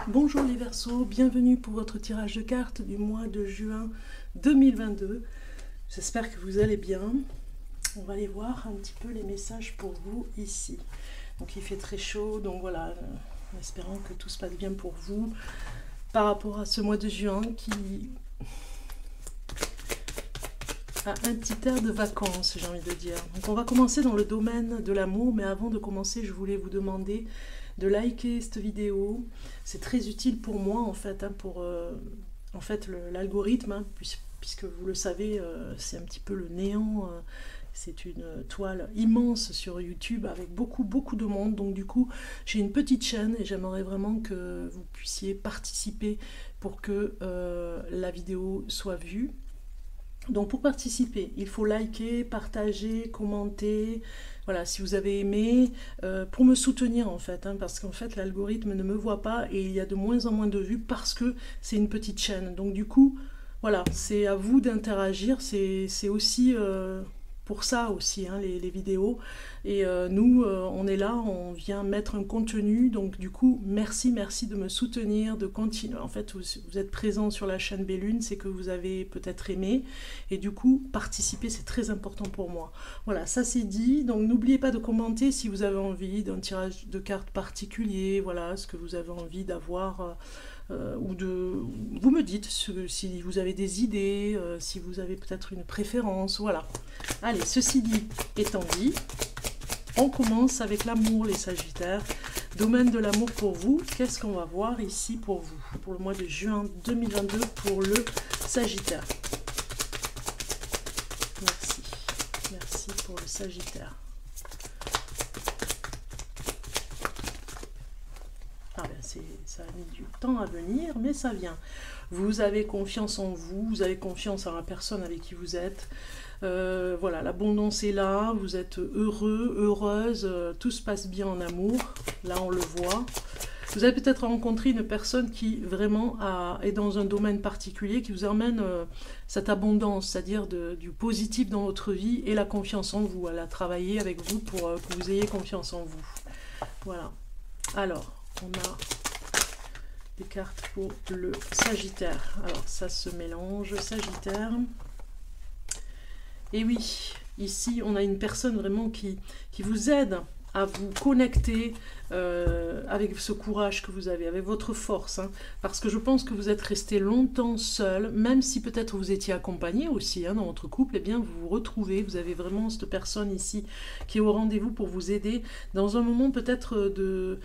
Bonjour les Verseaux, bienvenue pour votre tirage de cartes du mois de juin 2022. J'espère que vous allez bien. On va aller voir un petit peu les messages pour vous ici. Donc il fait très chaud, donc voilà, en espérant que tout se passe bien pour vous par rapport à ce mois de juin qui a un petit air de vacances, j'ai envie de dire. Donc on va commencer dans le domaine de l'amour, mais avant de commencer, je voulais vous demander de liker cette vidéo. C'est très utile pour moi en fait, pour l'algorithme, puisque vous le savez, c'est un petit peu le néant. C'est une toile immense sur YouTube avec beaucoup de monde. Donc du coup, j'ai une petite chaîne et j'aimerais vraiment que vous puissiez participer pour que la vidéo soit vue. Donc pour participer, il faut liker, partager, commenter, voilà, si vous avez aimé, pour me soutenir en fait, parce qu'en fait l'algorithme ne me voit pas et il y a de moins en moins de vues parce que c'est une petite chaîne. Donc du coup, voilà, c'est à vous d'interagir, c'est aussi pour ça aussi, les vidéos. Et nous, on est là, on vient mettre un contenu, donc du coup, merci de me soutenir, de continuer. En fait, vous êtes présent sur la chaîne Bellune, c'est que vous avez peut-être aimé, et du coup, participer, c'est très important pour moi. Voilà, ça c'est dit, donc n'oubliez pas de commenter si vous avez envie d'un tirage de cartes particulier, voilà, ce que vous avez envie d'avoir... vous me dites si vous avez des idées, si vous avez peut-être une préférence, voilà. Allez, ceci dit étant dit, on commence avec l'amour, les Sagittaires. Domaine de l'amour pour vous, qu'est-ce qu'on va voir ici pour vous, pour le mois de juin 2022 pour le Sagittaire. Merci pour le Sagittaire. Ça a mis du temps à venir, mais ça vient. Vous avez confiance en vous, vous avez confiance en la personne avec qui vous êtes. Voilà, l'abondance est là, vous êtes heureux, heureuse, tout se passe bien en amour. Là, on le voit. Vous avez peut-être rencontré une personne qui vraiment est dans un domaine particulier, qui vous emmène cette abondance, c'est-à-dire du positif dans votre vie et la confiance en vous. Elle a travaillé avec vous pour que vous ayez confiance en vous. Voilà. Alors, on a des cartes pour le Sagittaire. Alors, ça se mélange, Sagittaire. Et oui, ici, on a une personne vraiment qui vous aide à vous connecter avec ce courage que vous avez, avec votre force. Parce que je pense que vous êtes resté longtemps seul, même si peut-être vous étiez accompagné aussi dans votre couple, eh bien vous vous retrouvez, vous avez vraiment cette personne ici qui est au rendez-vous pour vous aider dans un moment peut-être de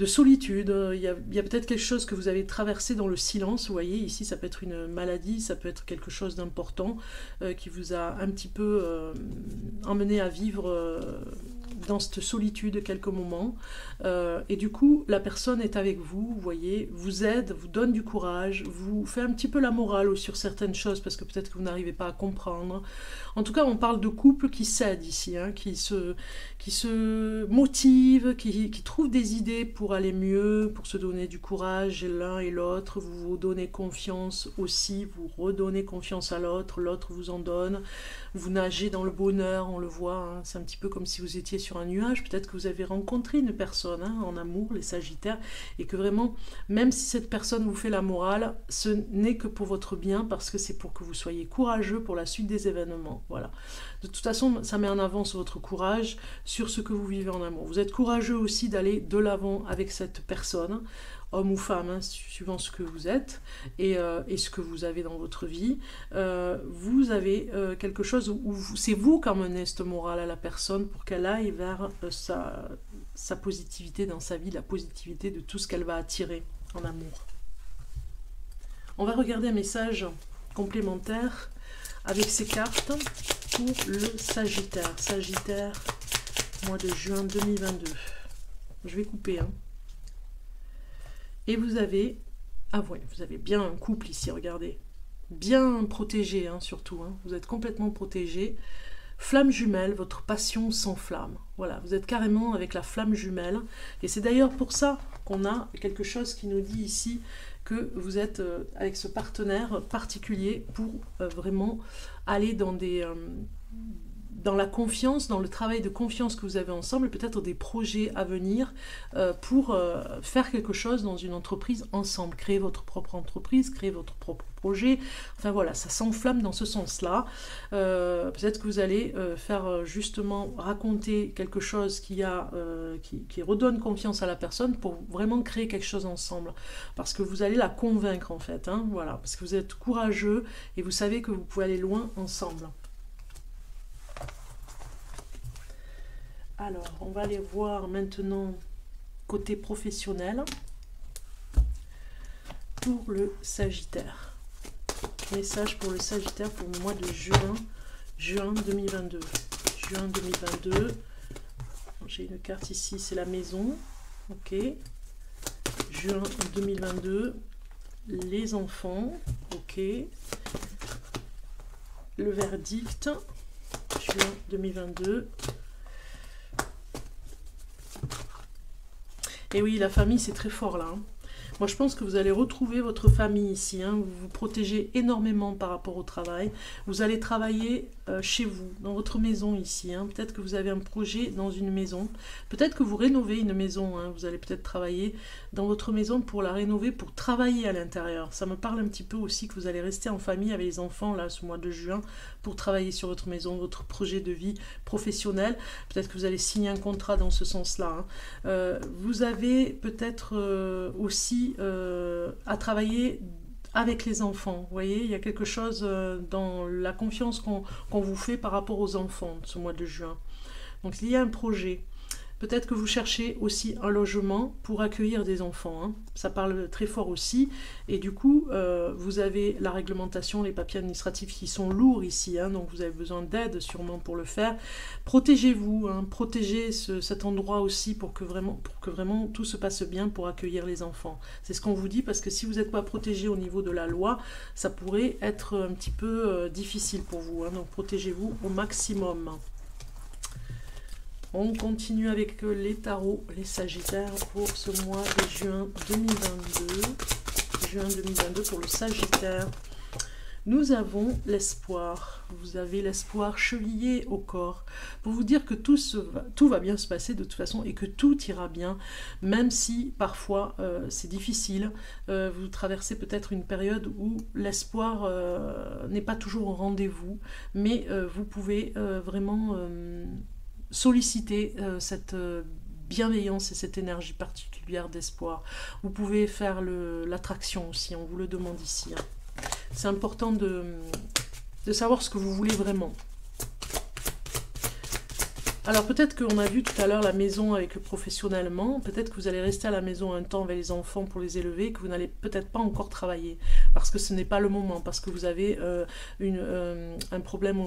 solitude. Il y a peut-être quelque chose que vous avez traversé dans le silence, vous voyez, ici ça peut être une maladie, ça peut être quelque chose d'important qui vous a un petit peu emmené à vivre dans cette solitude quelques moments. Et du coup, la personne est avec vous, vous voyez, vous aide, vous donne du courage, vous fait un petit peu la morale sur certaines choses parce que peut-être que vous n'arrivez pas à comprendre. En tout cas, on parle de couple qui s'aide ici, qui se motive, qui trouve des idées pour aller mieux, pour se donner du courage l'un et l'autre. Vous vous donnez confiance aussi, vous redonnez confiance à l'autre, l'autre vous en donne. Vous nagez dans le bonheur, on le voit, c'est un petit peu comme si vous étiez sur un nuage. Peut-être que vous avez rencontré une personne en amour, les Sagittaires, et que vraiment, même si cette personne vous fait la morale, ce n'est que pour votre bien, parce que c'est pour que vous soyez courageux pour la suite des événements. Voilà. De toute façon, ça met en avant votre courage sur ce que vous vivez en amour. Vous êtes courageux aussi d'aller de l'avant avec cette personne, homme ou femme, suivant ce que vous êtes et ce que vous avez dans votre vie. Vous avez quelque chose où c'est vous qui emmenez cette morale à la personne pour qu'elle aille vers sa positivité dans sa vie, la positivité de tout ce qu'elle va attirer en amour. On va regarder un message complémentaire avec ces cartes pour le Sagittaire. Sagittaire, mois de juin 2022. Je vais couper, Et vous avez... Ah ouais, vous avez bien un couple ici, regardez. Bien protégé, surtout. Vous êtes complètement protégé. Flamme jumelle, votre passion s'enflamme. Voilà, vous êtes carrément avec la flamme jumelle. Et c'est d'ailleurs pour ça qu'on a quelque chose qui nous dit ici que vous êtes avec ce partenaire particulier pour vraiment aller dans dans la confiance, dans le travail de confiance que vous avez ensemble, et peut-être des projets à venir pour faire quelque chose dans une entreprise ensemble, créer votre propre entreprise, créer votre propre projet, enfin voilà, ça s'enflamme dans ce sens-là. Peut-être que vous allez faire justement raconter quelque chose qui redonne confiance à la personne pour vraiment créer quelque chose ensemble, parce que vous allez la convaincre en fait, hein, voilà, parce que vous êtes courageux et vous savez que vous pouvez aller loin ensemble. Alors, on va aller voir maintenant côté professionnel pour le Sagittaire. Message pour le Sagittaire pour le mois de juin 2022. Juin 2022. J'ai une carte ici, c'est la maison. Ok. Juin 2022. Les enfants. Ok. Le verdict. Juin 2022. Et oui, la famille, c'est très fort là. Moi, je pense que vous allez retrouver votre famille ici. Hein. Vous vous protégez énormément par rapport au travail. Vous allez travailler chez vous, dans votre maison ici. Hein. Peut-être que vous avez un projet dans une maison. Peut-être que vous rénovez une maison. Hein. Vous allez peut-être travailler dans votre maison pour la rénover, pour travailler à l'intérieur. Ça me parle un petit peu aussi que vous allez rester en famille avec les enfants là, ce mois de juin, pour travailler sur votre maison, votre projet de vie professionnel. Peut-être que vous allez signer un contrat dans ce sens-là. Hein. Vous avez peut-être aussi à travailler avec les enfants. Vous voyez, il y a quelque chose dans la confiance qu'on vous fait par rapport aux enfants ce mois de juin. Donc il y a un projet. Peut-être que vous cherchez aussi un logement pour accueillir des enfants. Hein. Ça parle très fort aussi. Et du coup, vous avez la réglementation, les papiers administratifs qui sont lourds ici. Hein, donc vous avez besoin d'aide sûrement pour le faire. Protégez-vous. Hein, protégez cet endroit aussi pour que vraiment tout se passe bien pour accueillir les enfants. C'est ce qu'on vous dit, parce que si vous n'êtes pas protégé au niveau de la loi, ça pourrait être un petit peu difficile pour vous. Hein, donc protégez-vous au maximum. On continue avec les tarots, les Sagittaires pour ce mois de juin 2022. Juin 2022 pour le Sagittaire. Nous avons l'espoir. Vous avez l'espoir chevillé au corps pour vous dire que tout va bien se passer de toute façon et que tout ira bien, même si parfois c'est difficile. Vous traversez peut-être une période où l'espoir n'est pas toujours au rendez-vous, mais vous pouvez vraiment solliciter cette bienveillance et cette énergie particulière d'espoir. Vous pouvez faire l'attraction aussi, on vous le demande ici. Hein. C'est important de savoir ce que vous voulez vraiment. Alors peut-être qu'on a vu tout à l'heure la maison avec professionnellement, peut-être que vous allez rester à la maison un temps avec les enfants pour les élever, que vous n'allez peut-être pas encore travailler, parce que ce n'est pas le moment, parce que vous avez un problème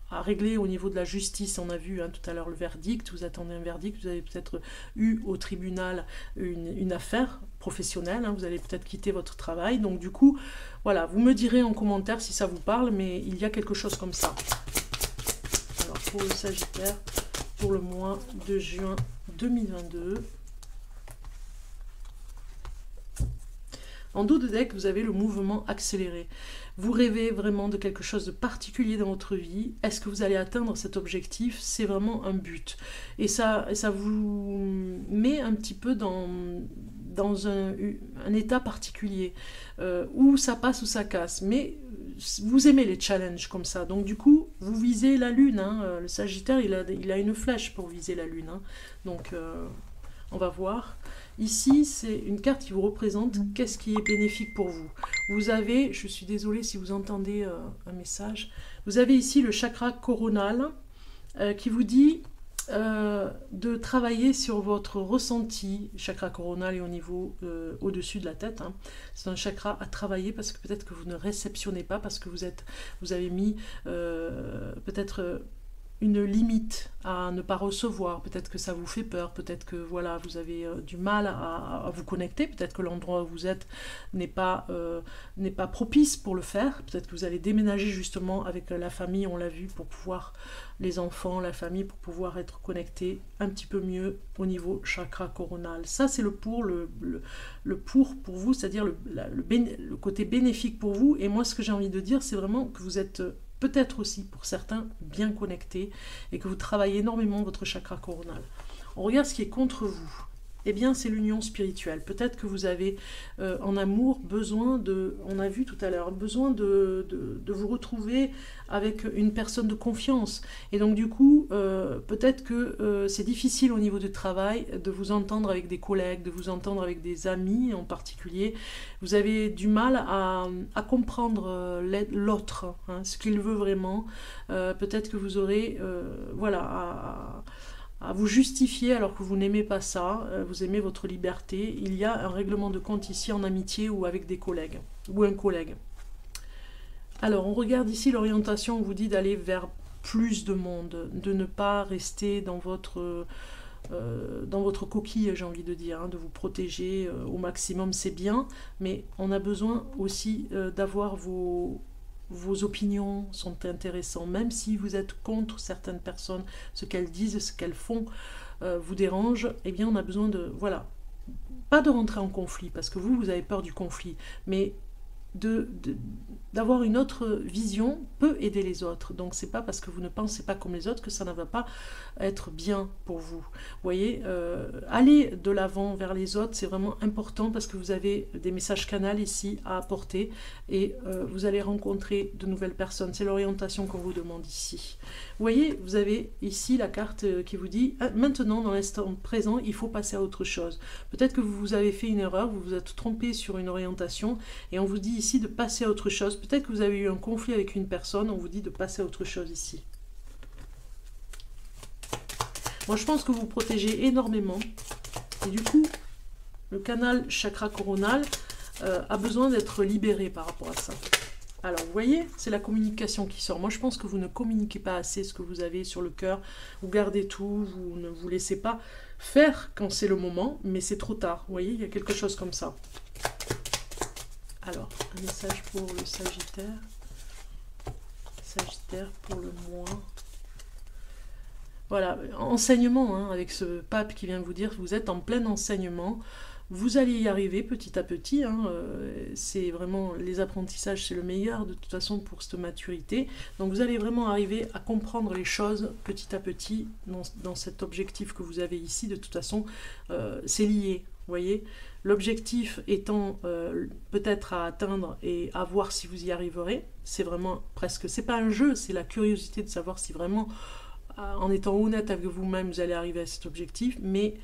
à régler au niveau de la justice. On a vu hein, tout à l'heure le verdict, vous attendez un verdict, vous avez peut-être eu au tribunal une affaire professionnelle, hein, vous allez peut-être quitter votre travail, donc du coup, voilà, vous me direz en commentaire si ça vous parle, mais il y a quelque chose comme ça. Alors pour le Sagittaire, pour le mois de juin 2022, en dos de deck, vous avez le mouvement accéléré. Vous rêvez vraiment de quelque chose de particulier dans votre vie. Est-ce que vous allez atteindre cet objectif? C'est vraiment un but. Et ça vous met un petit peu dans un état particulier, où ça passe ou ça casse. Mais vous aimez les challenges comme ça. Donc du coup, vous visez la lune. Hein. Le Sagittaire, il a une flèche pour viser la lune. Hein. Donc on va voir. Ici, c'est une carte qui vous représente qu'est-ce qui est bénéfique pour vous. Vous avez, je suis désolée si vous entendez un message, vous avez ici le chakra coronal qui vous dit de travailler sur votre ressenti. Le chakra coronal est au niveau au-dessus de la tête. Hein. C'est un chakra à travailler parce que peut-être que vous ne réceptionnez pas, parce que vous avez mis peut-être une limite à ne pas recevoir, peut-être que ça vous fait peur, peut-être que voilà, vous avez du mal à vous connecter, peut-être que l'endroit où vous êtes n'est pas propice pour le faire, peut-être que vous allez déménager justement avec la famille, on l'a vu, pour pouvoir, les enfants, la famille, pour pouvoir être connectés un petit peu mieux au niveau chakra coronal. Ça c'est le pour vous, c'est-à-dire le côté bénéfique pour vous, et moi ce que j'ai envie de dire, c'est vraiment que vous êtes peut-être aussi pour certains bien connecté et que vous travaillez énormément votre chakra coronal. On regarde ce qui est contre vous. Eh bien, c'est l'union spirituelle. Peut-être que vous avez en amour besoin de, on a vu tout à l'heure, besoin de vous retrouver avec une personne de confiance. Et donc, du coup, peut-être que c'est difficile au niveau du travail de vous entendre avec des collègues, de vous entendre avec des amis en particulier. Vous avez du mal à comprendre l'autre, hein, ce qu'il veut vraiment. Peut-être que vous aurez, voilà, à vous justifier alors que vous n'aimez pas ça, vous aimez votre liberté. Il y a un règlement de compte ici en amitié ou avec des collègues, ou un collègue. Alors, on regarde ici l'orientation, on vous dit d'aller vers plus de monde, de ne pas rester dans votre coquille, j'ai envie de dire, hein, de vous protéger au maximum, c'est bien, mais on a besoin aussi d'avoir vos opinions sont intéressantes, même si vous êtes contre certaines personnes, ce qu'elles disent, ce qu'elles font vous dérange, eh bien on a besoin de, voilà, pas de rentrer en conflit, parce que vous avez peur du conflit, mais d'avoir une autre vision peut aider les autres. Donc c'est pas parce que vous ne pensez pas comme les autres que ça ne va pas être bien pour vous. Vous voyez, aller de l'avant vers les autres, c'est vraiment important parce que vous avez des messages canaux ici à apporter et vous allez rencontrer de nouvelles personnes. C'est l'orientation qu'on vous demande ici. Vous voyez, vous avez ici la carte qui vous dit maintenant, dans l'instant présent, il faut passer à autre chose. Peut-être que vous avez fait une erreur, vous vous êtes trompé sur une orientation et on vous dit ici de passer à autre chose. Peut-être que vous avez eu un conflit avec une personne, on vous dit de passer à autre chose ici. Moi, je pense que vous vous protégez énormément. Et du coup, le canal chakra coronal a besoin d'être libéré par rapport à ça. Alors, vous voyez, c'est la communication qui sort. Moi, je pense que vous ne communiquez pas assez ce que vous avez sur le cœur. Vous gardez tout, vous ne vous laissez pas faire quand c'est le moment, mais c'est trop tard. Vous voyez, il y a quelque chose comme ça. Alors, un message pour le Sagittaire. Sagittaire pour le mois. Voilà, enseignement, hein, avec ce pape qui vient vous dire que vous êtes en plein enseignement. Vous allez y arriver petit à petit. Hein, c'est vraiment, les apprentissages, c'est le meilleur de toute façon pour cette maturité. Donc vous allez vraiment arriver à comprendre les choses petit à petit dans cet objectif que vous avez ici. De toute façon, c'est lié. Vous voyez, l'objectif étant peut-être à atteindre et à voir si vous y arriverez. C'est vraiment presque, c'est pas un jeu, c'est la curiosité de savoir si vraiment, en étant honnête avec vous-même, vous allez arriver à cet objectif. Mais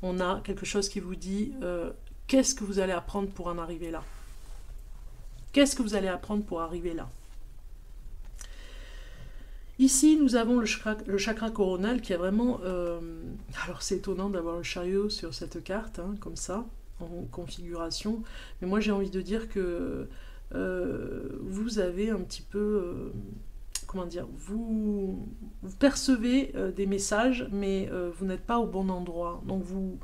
on a quelque chose qui vous dit qu'est-ce que vous allez apprendre pour en arriver là. Qu'est-ce que vous allez apprendre pour arriver là? Ici, nous avons le chakra coronal qui est vraiment... alors, c'est étonnant d'avoir le chariot sur cette carte, hein, comme ça, en configuration. Mais moi, j'ai envie de dire que vous avez un petit peu... comment dire, vous percevez des messages, mais vous n'êtes pas au bon endroit. Donc, vous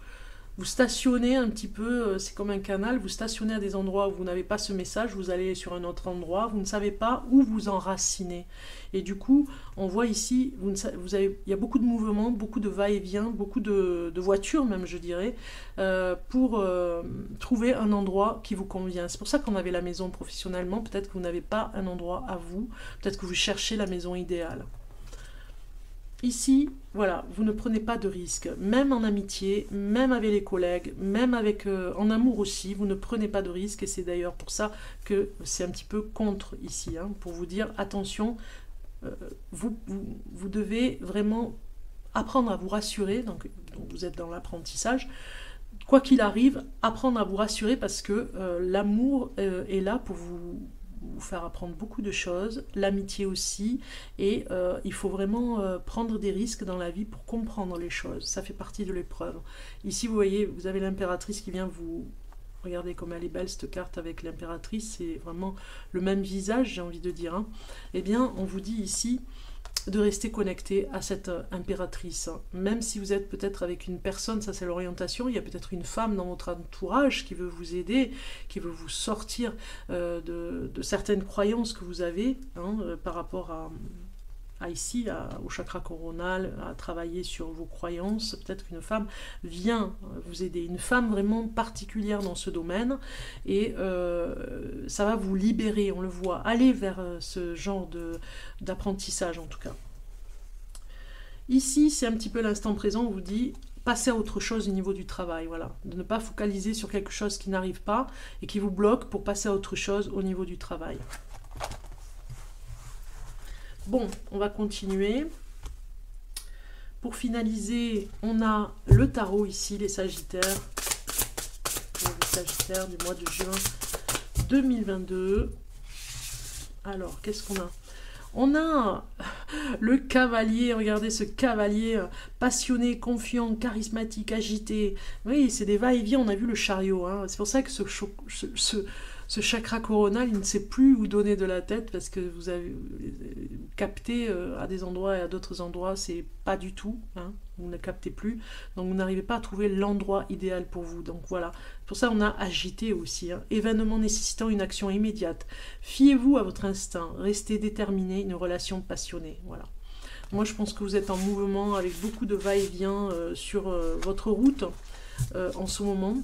stationnez un petit peu, c'est comme un canal, vous stationnez à des endroits où vous n'avez pas ce message, vous allez sur un autre endroit, vous ne savez pas où vous enraciner. Et du coup, on voit ici, il y a beaucoup de mouvements, beaucoup de va-et-vient, beaucoup de voitures même, je dirais, pour trouver un endroit qui vous convient. C'est pour ça qu'on avait la maison professionnellement, peut-être que vous n'avez pas un endroit à vous, peut-être que vous cherchez la maison idéale. Ici, voilà, vous ne prenez pas de risques, même en amitié, même avec les collègues, même avec en amour aussi, vous ne prenez pas de risques et c'est d'ailleurs pour ça que c'est un petit peu contre ici, hein, pour vous dire attention, vous devez vraiment apprendre à vous rassurer, donc vous êtes dans l'apprentissage, quoi qu'il arrive, apprendre à vous rassurer parce que l'amour est là pour vous faire apprendre beaucoup de choses, l'amitié aussi, et il faut vraiment prendre des risques dans la vie pour comprendre les choses, ça fait partie de l'épreuve. Ici vous voyez, vous avez l'impératrice qui vient vous... Regardez comme elle est belle cette carte avec l'impératrice, c'est vraiment le même visage, j'ai envie de dire. Hein. Eh bien, on vous dit ici de rester connecté à cette impératrice. Même si vous êtes peut-être avec une personne, ça c'est l'orientation, il y a peut-être une femme dans votre entourage qui veut vous aider, qui veut vous sortir de certaines croyances que vous avez hein, par rapport au chakra coronal, à travailler sur vos croyances. Peut-être qu'une femme vient vous aider, une femme vraiment particulière dans ce domaine, et ça va vous libérer, on le voit. Allez vers ce genre d'apprentissage en tout cas. Ici, c'est un petit peu l'instant présent, on vous dit passer à autre chose au niveau du travail, voilà. De ne pas focaliser sur quelque chose qui n'arrive pas et qui vous bloque pour passer à autre chose au niveau du travail. Bon, on va continuer. Pour finaliser, on a le tarot ici, les Sagittaires. Les Sagittaires du mois de juin 2022. Alors, qu'est-ce qu'on a ? On a le cavalier, regardez ce cavalier passionné, confiant, charismatique, agité. Oui, c'est des va-et-vient, on a vu le chariot. Hein. C'est pour ça que ce chakra coronal, il ne sait plus où donner de la tête, parce que vous avez capté à des endroits et à d'autres endroits, c'est pas du tout. Hein. Vous ne captez plus, donc vous n'arrivez pas à trouver l'endroit idéal pour vous. Donc voilà, pour ça on a agité aussi. Hein. Événement nécessitant une action immédiate. Fiez-vous à votre instinct, restez déterminé, une relation passionnée. Voilà. Moi je pense que vous êtes en mouvement avec beaucoup de va-et-vient sur votre route en ce moment,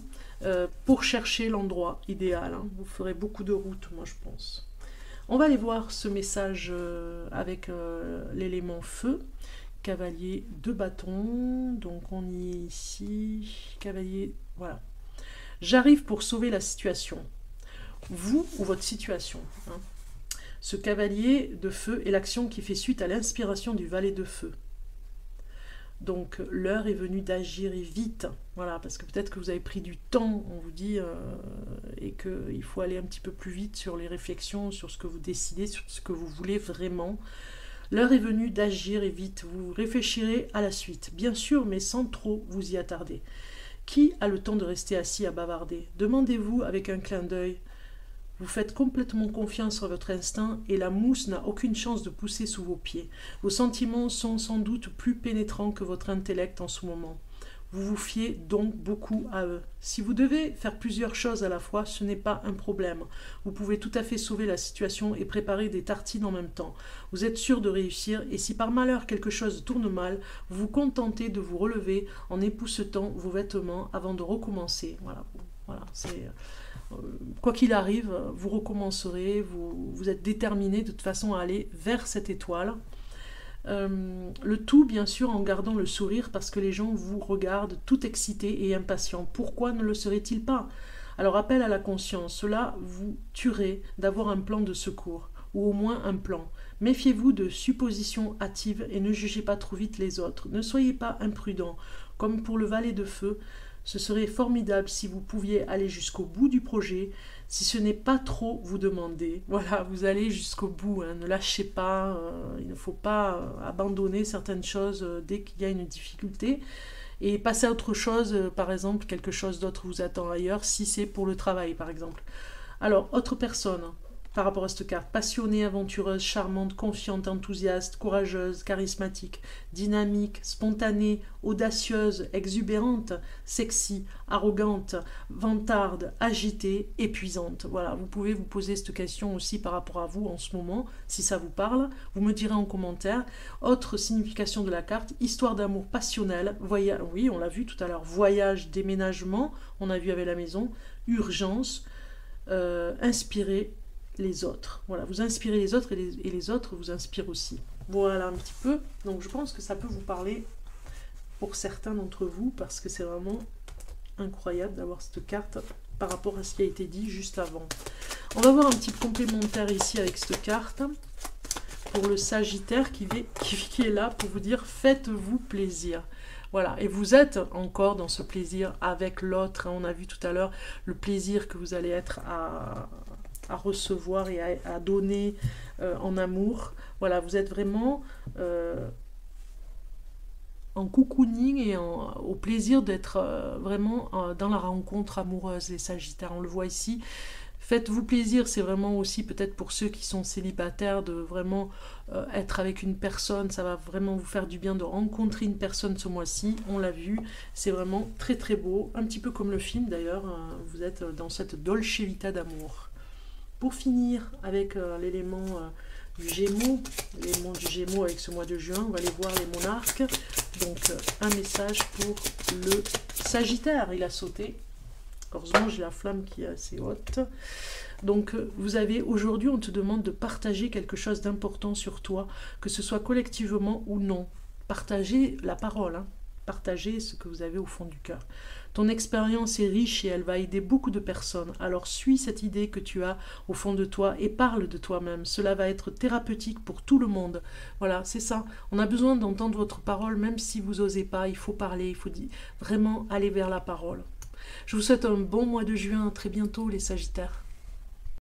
pour chercher l'endroit idéal. Hein. Vous ferez beaucoup de routes, moi je pense. On va aller voir ce message avec l'élément feu. Cavalier de bâton, donc on y est ici, cavalier, voilà. J'arrive pour sauver la situation, vous ou votre situation. Hein. Ce cavalier de feu est l'action qui fait suite à l'inspiration du valet de feu. Donc l'heure est venue d'agir et vite, voilà, parce que peut-être que vous avez pris du temps, on vous dit, et qu'il faut aller un petit peu plus vite sur les réflexions, sur ce que vous décidez, sur ce que vous voulez vraiment. L'heure est venue d'agir et vite, vous réfléchirez à la suite, bien sûr, mais sans trop vous y attarder. Qui a le temps de rester assis à bavarder? Demandez-vous avec un clin d'œil. Vous faites complètement confiance à votre instinct et la mousse n'a aucune chance de pousser sous vos pieds. Vos sentiments sont sans doute plus pénétrants que votre intellect en ce moment. Vous vous fiez donc beaucoup à eux. Si vous devez faire plusieurs choses à la fois, ce n'est pas un problème. Vous pouvez tout à fait sauver la situation et préparer des tartines en même temps. Vous êtes sûr de réussir et si par malheur quelque chose tourne mal, vous vous contentez de vous relever en époussetant vos vêtements avant de recommencer. Voilà, c'est... Quoi qu'il arrive, vous recommencerez, vous êtes déterminé de toute façon à aller vers cette étoile. Le tout bien sûr en gardant le sourire parce que les gens vous regardent tout excités et impatients. Pourquoi ne le serait-il pas? Alors appel à la conscience, cela vous tuerait d'avoir un plan de secours, ou au moins un plan. Méfiez-vous de suppositions hâtives et ne jugez pas trop vite les autres. Ne soyez pas imprudents, comme pour le valet de feu. Ce serait formidable si vous pouviez aller jusqu'au bout du projet, si ce n'est pas trop vous demander. Voilà, vous allez jusqu'au bout, hein, ne lâchez pas, il ne faut pas abandonner certaines choses dès qu'il y a une difficulté. Et passer à autre chose, par exemple, quelque chose d'autre vous attend ailleurs, si c'est pour le travail, par exemple. Alors, autre personne, par rapport à cette carte, passionnée, aventureuse, charmante, confiante, enthousiaste, courageuse, charismatique, dynamique, spontanée, audacieuse, exubérante, sexy, arrogante, vantarde, agitée, épuisante. Voilà, vous pouvez vous poser cette question aussi par rapport à vous en ce moment, si ça vous parle. Vous me direz en commentaire. Autre signification de la carte, histoire d'amour passionnel, voyage, oui, on l'a vu tout à l'heure, voyage, déménagement, on a vu avec la maison, urgence, inspirer les autres. Voilà, vous inspirez les autres et les autres vous inspirent aussi. Voilà un petit peu. Donc je pense que ça peut vous parler pour certains d'entre vous parce que c'est vraiment incroyable d'avoir cette carte par rapport à ce qui a été dit juste avant. On va voir un petit complémentaire ici avec cette carte pour le Sagittaire qui est là pour vous dire faites-vous plaisir. Voilà, et vous êtes encore dans ce plaisir avec l'autre. On a vu tout à l'heure le plaisir que vous allez être à recevoir et à donner en amour. Voilà, vous êtes vraiment en cocooning et au plaisir d'être vraiment dans la rencontre amoureuse, les Sagittaires. On le voit ici. Faites-vous plaisir, c'est vraiment aussi peut-être pour ceux qui sont célibataires de vraiment être avec une personne. Ça va vraiment vous faire du bien de rencontrer une personne ce mois-ci. On l'a vu, c'est vraiment très très beau. Un petit peu comme le film d'ailleurs. Vous êtes dans cette dolce vita d'amour. Pour finir avec l'élément du Gémeaux, les monts du Gémeaux avec ce mois de juin. On va aller voir les monarques. Donc, un message pour le Sagittaire. Il a sauté. Heureusement, j'ai la flamme qui est assez haute. Donc, vous avez aujourd'hui, on te demande de partager quelque chose d'important sur toi, que ce soit collectivement ou non. Partagez la parole, hein. Partagez ce que vous avez au fond du cœur. Ton expérience est riche et elle va aider beaucoup de personnes. Alors, suis cette idée que tu as au fond de toi et parle de toi-même. Cela va être thérapeutique pour tout le monde. Voilà, c'est ça. On a besoin d'entendre votre parole, même si vous n'osez pas. Il faut parler, il faut vraiment aller vers la parole. Je vous souhaite un bon mois de juin. À très bientôt, les Sagittaires.